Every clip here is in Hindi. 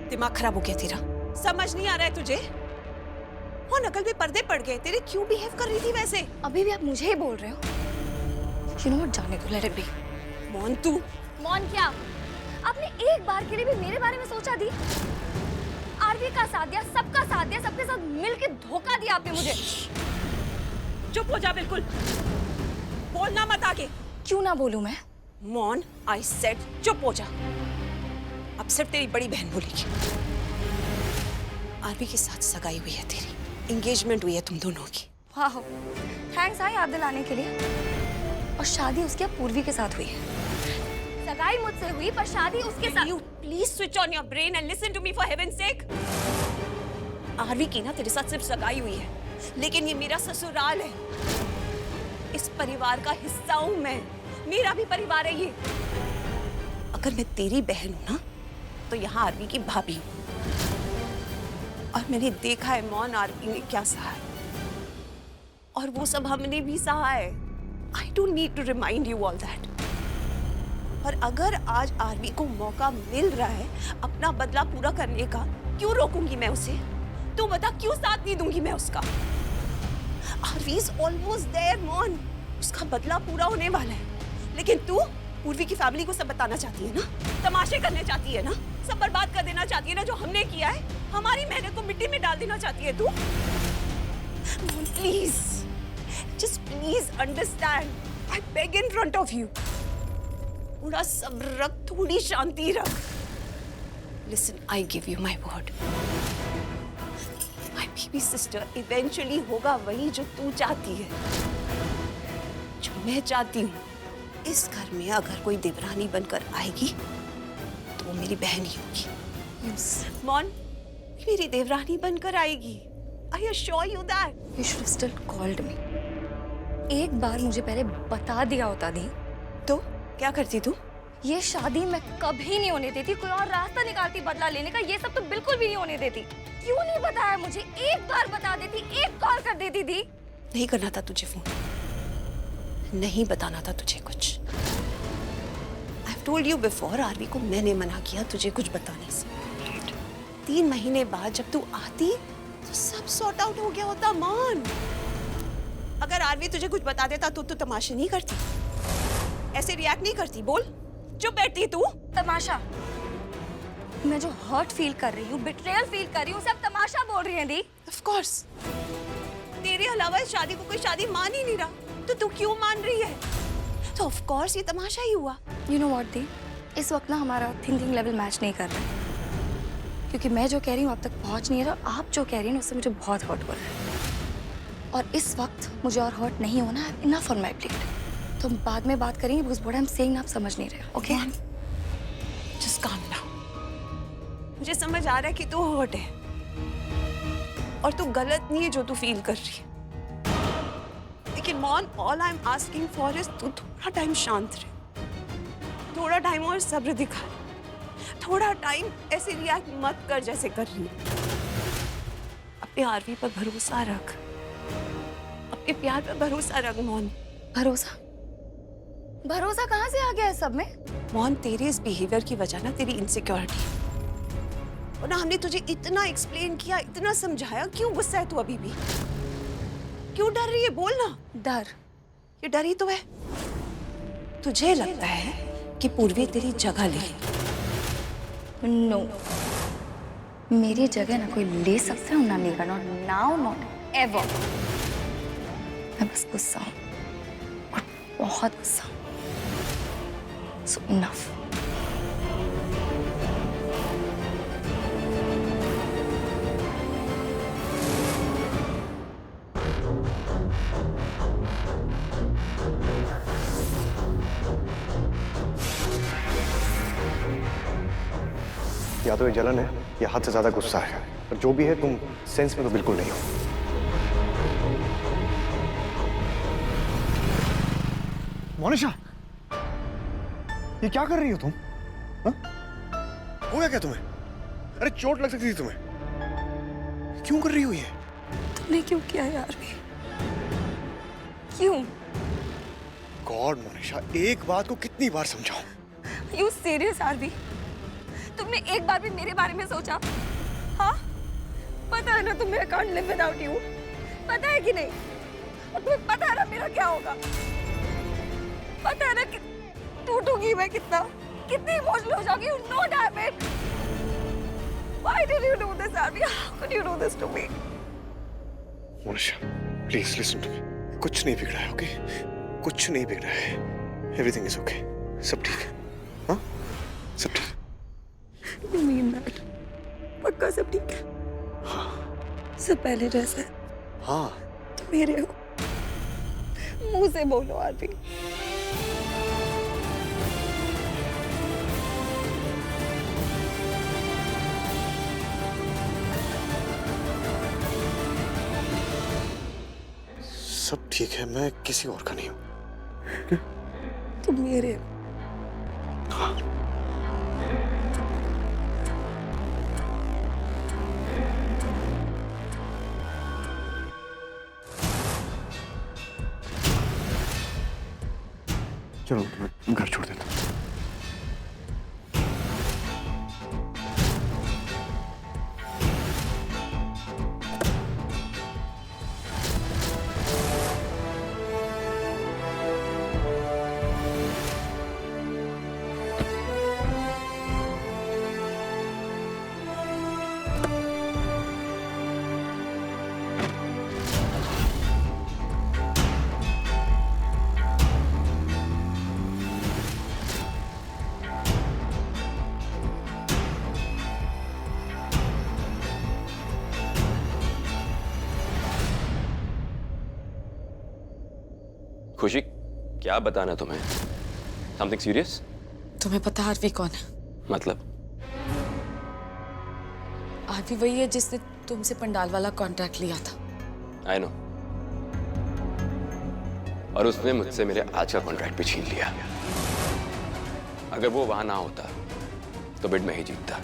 दिमाग खराब हो गया तेरा? समझ नहीं आ रहा है तुझे? और नकल पे पर्दे पड़ गए तेरे। क्यों बिहेव कर रही थी वैसे? अभी भी आप मुझे ही बोल रहे हो? You know what, जाने दो, let it be। मौन तू। मौन क्या? आपने एक बार के लिए भी मेरे बारे में सोचा दी? आरवी का साथ दिया, सबका साथ दिया, सबके साथ मिलकर धोखा दिया आपने मुझे। चुप हो जा बिल्कुल, बोलना मत आगे। क्यों ना बोलूं मैं? मौन, आई सेड चुप हो जा। अब सिर्फ तेरी बड़ी बहन बोलेगी। आरवी के साथ सगाई हुई है तेरी, एंगेजमेंट हुई है तुम दोनों की। वाह, थैंक्स हाँ याद दिलाने के लिए। और शादी उसकी अब पूर्वी के साथ हुई है। सगाई मुझसे हुई पर शादी उसके साथ। You please switch on your brain and listen to me for heaven's sake. Aarvi की ना तेरे साथ सिर्फ सगाई हुई है, लेकिन ये मेरा ससुराल है। इस परिवार का हिस्सा हूं मैं, मेरा भी परिवार है ये। अगर मैं तेरी बहन हूं ना, तो यहाँ आरवी की भाभी हूं। और मैंने देखा है मौन आरवी ने क्या सहा है, और वो सब हमने भी सहा है। I don't need to remind you all that. और अगर आज आरवी को मौका मिल रहा है अपना बदला पूरा करने का, क्यों रोकूंगी मैं उसे? तू बता, क्यों साथ नहीं दूंगी मैं उसका? आरवी is almost there, मौन। उसका बदला पूरा होने वाला है। लेकिन तू पूर्वी की फैमिली को सब बताना चाहती है ना, तमाशे करने चाहती है ना, सब बर्बाद कर देना चाहती है ना जो हमने किया है, हमारी मेहनत को मिट्टी में डाल देना चाहती है तू। मौन please, just please understand. I beg in front of you. थोड़ा सब्र रख, थोड़ी शांति रख। Listen, I give you my word. My baby sister eventually होगा वही जो तू चाहती है, जो मैं चाहती हूँ। इस घर में अगर कोई देवरानी बनकर आएगी, तो वो मेरी बहन ही होगी। मौन, मेरी देवरानी बनकर आएगी। I assure you that. You should have still called me. एक बार मुझे पहले बता दिया होता दी तो क्या करती तू? ये शादी मैं कभी नहीं होने देती। कोई और रास्ता निकालती बदला लेने का। ये सब तो बिल्कुल भी नहीं होने देती। क्यों नहीं बताया मुझे? एक बार बता देती, एक कॉल कर देती दी। नहीं करना था तुझे फोन, नहीं बताना था तुझे कुछ। I've told you before, RV को मैंने मना किया तुझे कुछ बताने से। 3 महीने बाद जब तू आती तो सब सॉर्ट आउट हो गया होता। मान, अगर आरवी तुझे कुछ बता देता तो तू तमाशे नहीं करती, ऐसे रिएक्ट नहीं करती। बोल, चुप बैठती तू। तमाशा? मैं जो हर्ट फील कर रही हूँ, बिट्रेयल फील कर रही हूँ, सब तमाशा बोल रही है दी। ऑफ कोर्स, तेरे अलावा इस शादी को कोई शादी मान ही नहीं रहा, तो तू क्यों मान रही है? तो ऑफ कोर्स ये तमाशा ही हुआ। You know what दी, इस वक्त ना हमारा थिंकिंग लेवल मैच नहीं कर रहा है। क्योंकि मैं जो कह रही हूँ आप तक पहुँच नहीं रहा, आप जो कह रही हैं उससे मुझे बहुत हर्ट हो रहा है। और इस वक्त मुझे और हर्ट नहीं होना है। Enough on my plate. तो हम बाद में बात करेंगे, because what I am saying आप समझ नहीं रहे। Okay, just calm down. मुझे समझ आ रहा है कि तू हर्ट है, और तू गलत नहीं है जो तू फील कर रही है। लेकिन mom, all I am asking for is तू थोड़ा टाइम शांत रहे, थोड़ा टाइम और सब्र दिखा, थोड़ा टाइम ऐसे रिएक्ट मत कर जैसे कर रही है। अपने आरवी पर भरोसा रख, अपने प्यार पर भरोसा रख मौन। भरोसा? भरोसा कहाँ से आ गया है सब में? मौन, तेरे इस बिहेवियर की वजह ना तेरी इनसिक्योरिटी, और ना हमने तुझे इतना एक्सप्लेन किया, इतना समझाया, क्यों गुस्सा है तू अभी भी? क्यों डर रही है? बोल ना। डर? ये डर ही तो है। तुझे लगता है कि पूर्वी तेरी जगह ले लेगी? नो, मेरी जगह ना कोई ले सकता है, ना लेगा। Not now, not ever. मैं बस गुस्सा हूँ, और बहुत गुस्सा हूँ। सो इनफ। या तो ये जलन है या हद से ज्यादा गुस्सा है, पर जो भी है तुम सेंस में तो बिल्कुल नहीं हो। मोनिशा, ये क्या कर रही हो तुम? हा? हो गया क्या तुम्हें? अरे चोट लग सकती थी तुम्हें। क्यों कर रही हो ये? तुमने क्यों किया यार? भी क्यों? गॉड मोनिशा, एक बात को कितनी बार समझाऊं? You serious Aarvi? तुम तुमने एक बार भी मेरे बारे में सोचा? हाँ, पता है ना तुम्हें, I can't live without you, पता है कि नहीं? और तुम्हें पता है ना मेरा क्या होगा? पता है ना कि टूटूंगी मैं कितनी इमोशनल हो जाऊंगी। No damn it, why did you do this Aarvi? How could you do this to me? Monisha, please listen to me. कुछ नहीं बिगड़ा है, ओके? कुछ नहीं बिगड़ा है। Everything is okay. सब ठीक है। हाँ, सब ठीक है। You mean that? पक्का सब ठीक है? हाँ सब पहले जैसा है? हाँ। तुम मेरे हो, मुंह से बोलो आरवी। सब ठीक है, मैं किसी और का नहीं हूँ। तुम मेरे हो। हाँ। चलो मैं घर छोड़ देता हूँ। खुशी, क्या बताना तुम्हें? Something serious? तुम्हें पता आरवी कौन है? मतलब? आरवी वही है जिसने तुमसे पंडाल वाला कॉन्ट्रैक्ट लिया था। I know. और उसने मुझसे मेरे आज का कॉन्ट्रैक्ट भी छीन लिया। अगर वो वहां ना होता तो बिड में ही जीतता।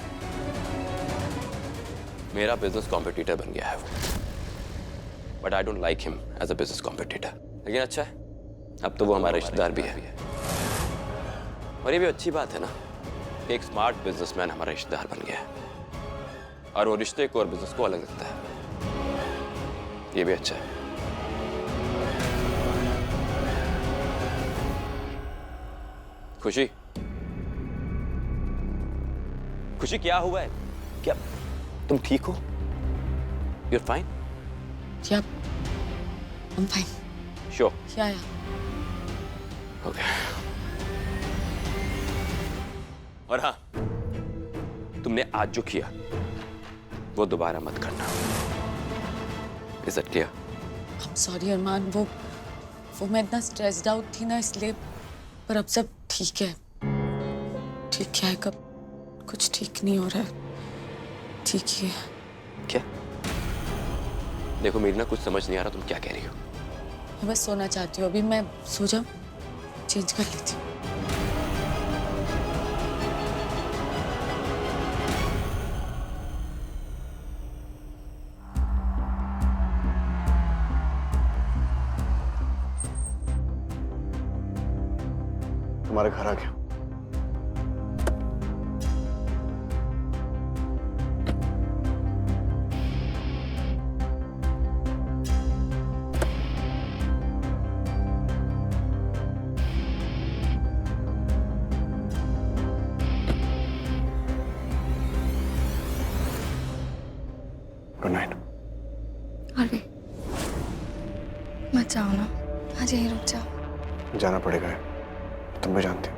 मेरा बिजनेस कॉम्पिटिटर बन गया है वो। But I don't like him as a business competitor. लेकिन अच्छा है, अब तो वो हमारा रिश्तेदार भी है। और ये भी अच्छी बात है ना, एक स्मार्ट बिजनेसमैन हमारा रिश्तेदार बन गया है। और वो रिश्ते को और बिजनेस को अलग रखता है। ये भी अच्छा है। खुशी, खुशी क्या हुआ है? क्या तुम ठीक हो? You're fine? Yep, I'm fine. Sure. Yeah. Okay. और हाँ, तुमने आज जो किया वो दोबारा मत करना। Is that clear? I'm sorry अरमान, वो मैं इतना स्ट्रेस्ड आउट थी ना इसलिए, पर अब सब ठीक है। ठीक क्या है, कब कुछ ठीक नहीं हो रहा है। ठीक ही है। क्या? देखो मेरी ना कुछ समझ नहीं आ रहा तुम क्या कह रही हो। मैं बस सोना चाहती हूँ, अभी मैं सो जाऊँ, चेंज कर लेती हूँ। तुम्हारे घर आ गया। Good night. आरवी, मत जाओ ना, आज यहीं रुक जाओ। जाना पड़ेगा, तुम भी जानती हो।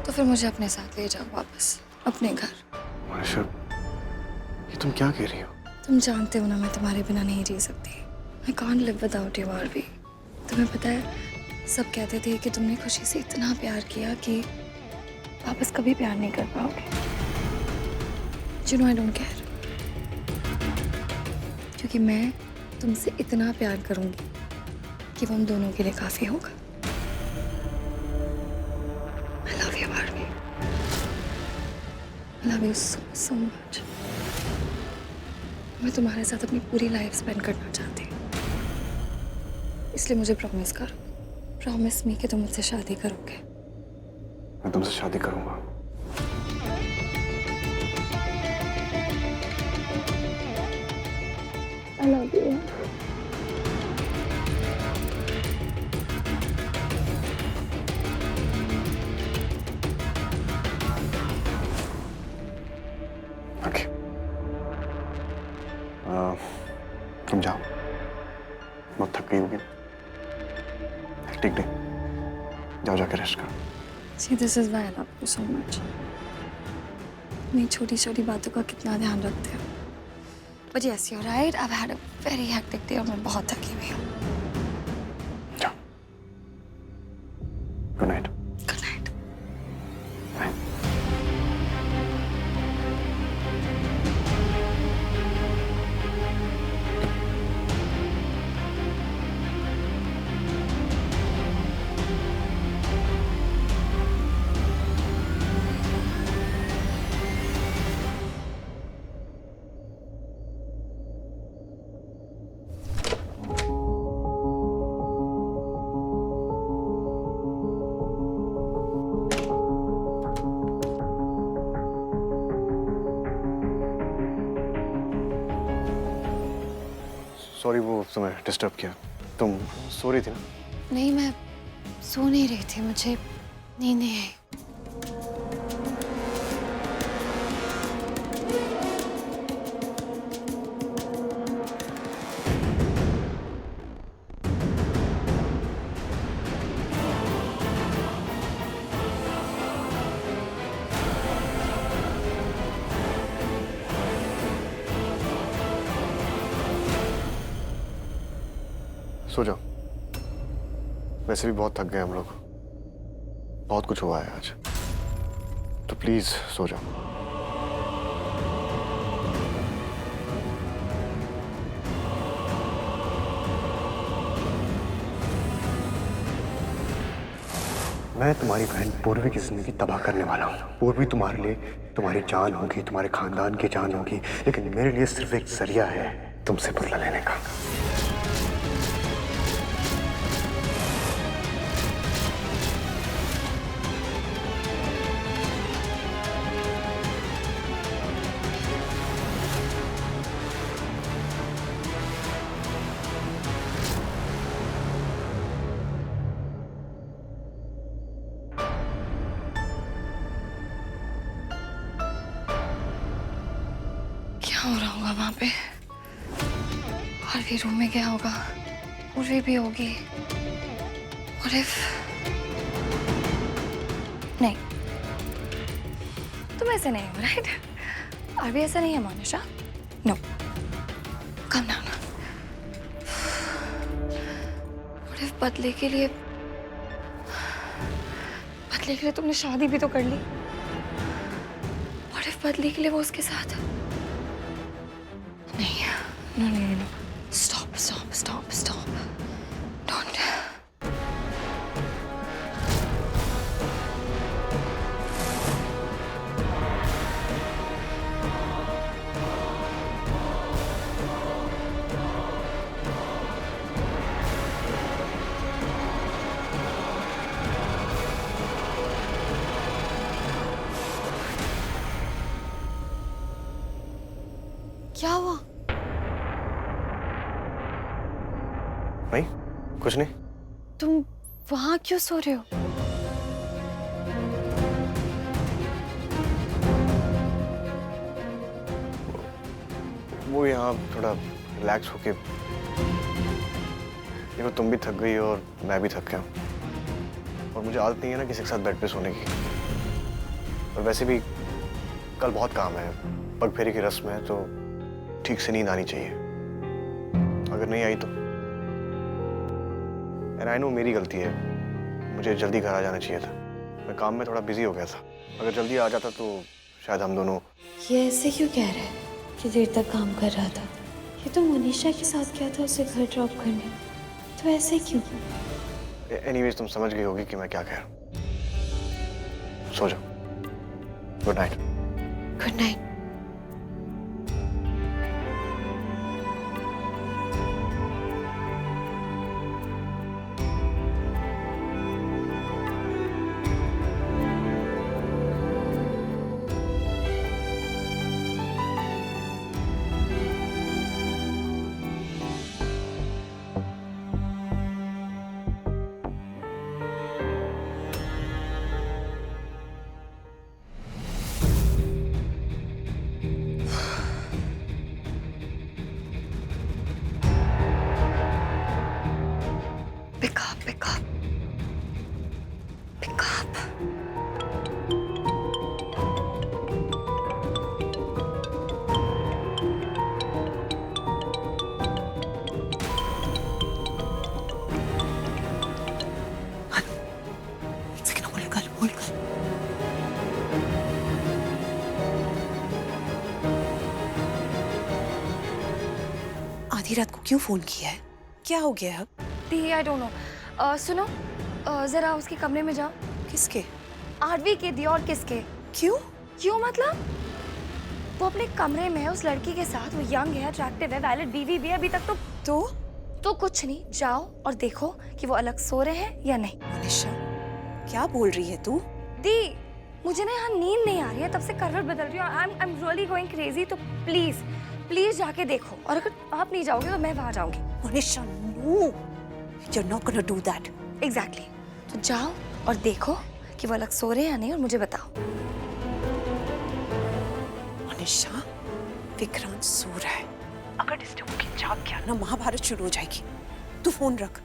तो फिर मुझे अपने साथ ले जाओ वापस अपने घर। मोनिशा, ये तुम क्या कह रही हो? तुम जानते हो ना मैं तुम्हारे बिना नहीं जी सकती। I can't live without you, Aarvi. तुम्हें पता है, सब कहते थे कि तुमने खुशी से इतना प्यार किया कि वापस कभी प्यार नहीं कर पाओगे। You know I don't care। क्योंकि मैं तुमसे इतना प्यार करूंगी कि वो हम दोनों के लिए काफी होगा। I love you, Aarvi. I love you so much। मैं तुम्हारे साथ अपनी पूरी लाइफ स्पेंड करना चाहती हूँ। इसलिए मुझे प्रॉमिस करो, प्रॉमिस मी कि तुम मुझसे शादी करोगे। मैं तुमसे शादी करूंगा। I love you. ओके तुम जाओ, बहुत थक गई होगी, ठीक नहीं, जाओ जाकर रेस्ट करो। See, this is why I love you so much. मेरी छोटी छोटी बातों का कितना ध्यान रखते हो। But yes, you're right. I've had a very hectic day और मैं बहुत थकी हुई हूँ। जाओ, good night. Good night. Bye. Sorry वो तुम्हें डिस्टर्ब किया, तुम सो रही थी ना? नहीं, मैं सो नहीं रही थी, मुझे नींद नहीं आई। सो जाओ, वैसे भी बहुत थक गए हम लोग, बहुत कुछ हुआ है आज, तो प्लीज सो जाओ। मैं तुम्हारी बहन पूर्वी की जिंदगी तबाह करने वाला हूँ। पूर्वी तुम्हारे लिए तुम्हारी जान होगी, तुम्हारे खानदान की जान होगी, लेकिन मेरे लिए सिर्फ एक जरिया है तुमसे बदला लेने का। क्या हो रहा होगा वहां पे? और भी रूम में गया होगा, उर्वी भी होगी। और इफ नहीं, तुम ऐसे नहीं हो, राइट? और भी ऐसा नहीं है मोनिशा। No, come down. और इफ बदले के लिए तुमने शादी भी तो कर ली। और इफ बदले के लिए वो उसके साथ नहीं। No no no no, stop stop stop stop, don't. क्या हुआ? नहीं, कुछ नहीं। तुम वहां क्यों सो रहे हो? वो यहाँ थोड़ा रिलैक्स होके, देखो तुम भी थक गई और मैं भी थक गया, और मुझे आदत नहीं है ना किसी के साथ बेड पे सोने की। और वैसे भी कल बहुत काम है, पग फेरी की रस्म है, तो ठीक से नींद आनी चाहिए। अगर नहीं आई तो एंड आई नो मेरी गलती है, मुझे जल्दी घर आ जाना चाहिए था। मैं काम में थोड़ा बिजी हो गया था, अगर जल्दी आ जाता तो शायद हम दोनों। ये ऐसे क्यों कह रहा है कि देर तक काम कर रहा था? ये तो मोनिशा के साथ गया था उसे घर ड्रॉप करने, तो ऐसे क्यों? एनीवेज तुम समझ गई होगी कि मैं क्या कह रहा हूँ। सो जाओ, गुड नाइट। Good night. आधी रात को क्यों फोन किया है? क्या हो गया अब? दी आई डोंट नो। सुनो, जरा उसके कमरे में जाओ। किसके? आरवी के दी, और किसके? क्यों? क्यों मतलब? वो अपने कमरे में है उस लड़की के साथ। वो यंग है, अट्रैक्टिव है, वैलिड बीवी भी है अभी तक। तो कुछ नहीं, जाओ और देखो कि वो अलग सो रहे हैं या नहीं। मोनिशा, क्या बोल रही है तू? दी, मुझे ना यहाँ नींद नहीं आ रही है, तब से करवट बदल रही हूँ। I am really going crazy. तो प्लीज प्लीज जाके देखो, और अगर आप नहीं जाओगे तो मैं वहां जाऊंगी। Monisha, no, you are not gonna do that. Exactly. तो जाओ और देखो कि वो अलग सो रहे हैं या नहीं, और मुझे बताओ। मोनिशा, विक्रांत सो रहा है। अगर डिस्टर्ब होके जाग गया ना, महाभारत शुरू हो जाएगी। तू फोन रख।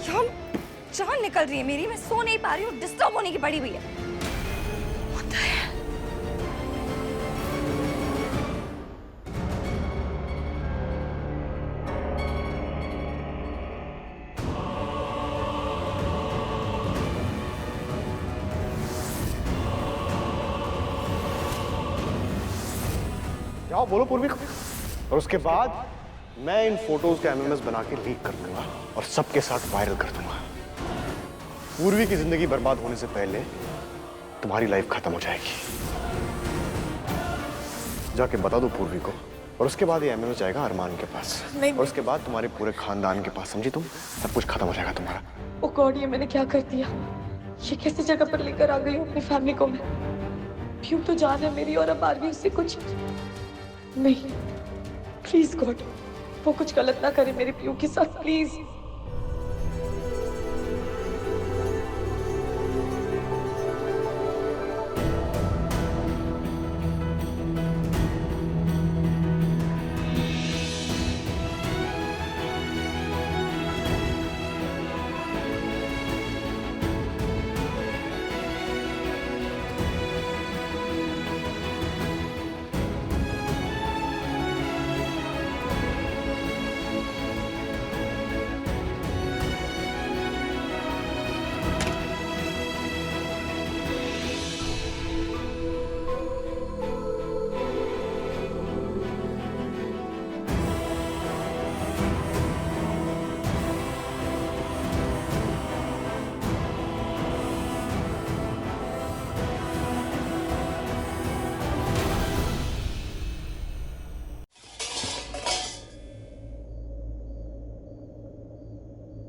यार, जान निकल रही है मेरी, मैं सो नहीं पा रही हूँ, डिस्टर्ब होने की पड़ी हुई है। होता है। जाओ बोलो पूर्वी को। और उसके बाद मैं इन फोटोज के एमएमएस बना के लीक कर दूंगा और सबके साथ वायरल कर दूंगा। पूर्वी की जिंदगी बर्बाद होने से पहले तुम्हारी लाइफ खत्म हो जाएगी। जाके बता दो पूर्वी को। और उसके बाद ये एमएमएस जाएगा अरमान के पास। और उसके बाद तुम्हारे पूरे खानदान के पास, समझी तुम? सब कुछ खत्म हो जाएगा तुम्हारा। ओ गॉड, ये मैंने क्या कर दिया? ये कैसी जगह पर लेकर आ गई हूँ अपनी फैमिली को मैं? प्यू तो जान है मेरी, और अब आरवी उससे कुछ नहीं। प्लीज गॉड, वो कुछ गलत ना करे मेरे प्यू के साथ, प्लीज।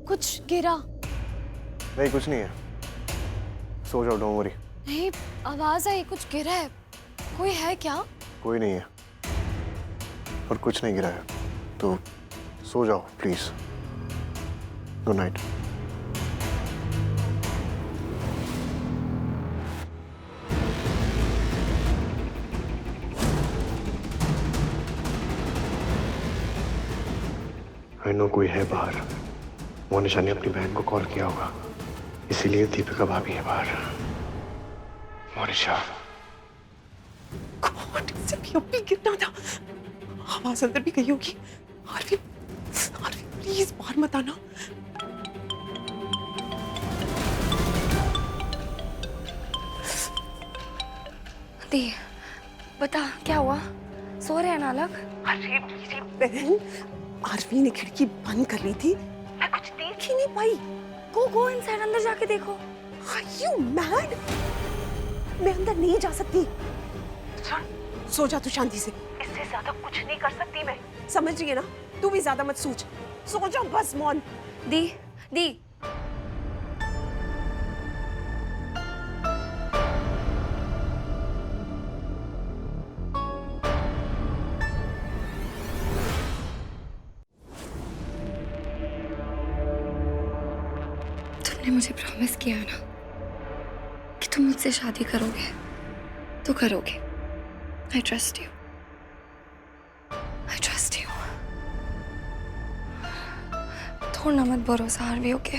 कुछ गिरा? नहीं, कुछ नहीं है। सो जाओ, डोंट वरी। नहीं, आवाज आई, कुछ गिरा है। कोई है क्या? कोई नहीं है और कुछ नहीं गिरा है, तो सो जाओ please. Good night. I know कोई है बाहर। मोनिशा ने अपनी बहन को कॉल किया होगा, इसीलिए दीपिका भाभी है बाहर। मोनिशा, गॉड, इसे भी अब भी गिरना था। आवाज अंदर भी गई होगी। आरवी, आरवी प्लीज बाहर मत आना। दी, बता क्या हुआ? सो रहे हैं ना अलग? अरे मेरी बहन, आरवी ने खिड़की बंद कर ली थी, मैं कुछ देख ही नहीं पाई। गो इनसाइड, अंदर जाके देखो। Are you mad? मैं अंदर नहीं जा सकती। सुन, सो जा तू शांति से। इससे ज्यादा कुछ नहीं कर सकती मैं, समझ रही है ना? तू भी ज्यादा मत सोच, सो जा बस। मॉन, दी, दी, तुमने मुझे प्रॉमिस किया ना कि तुम मुझसे शादी करोगे, तो करोगे। I trust you, I trust you. थोड़ा मत भरोसा आरवी, ओके?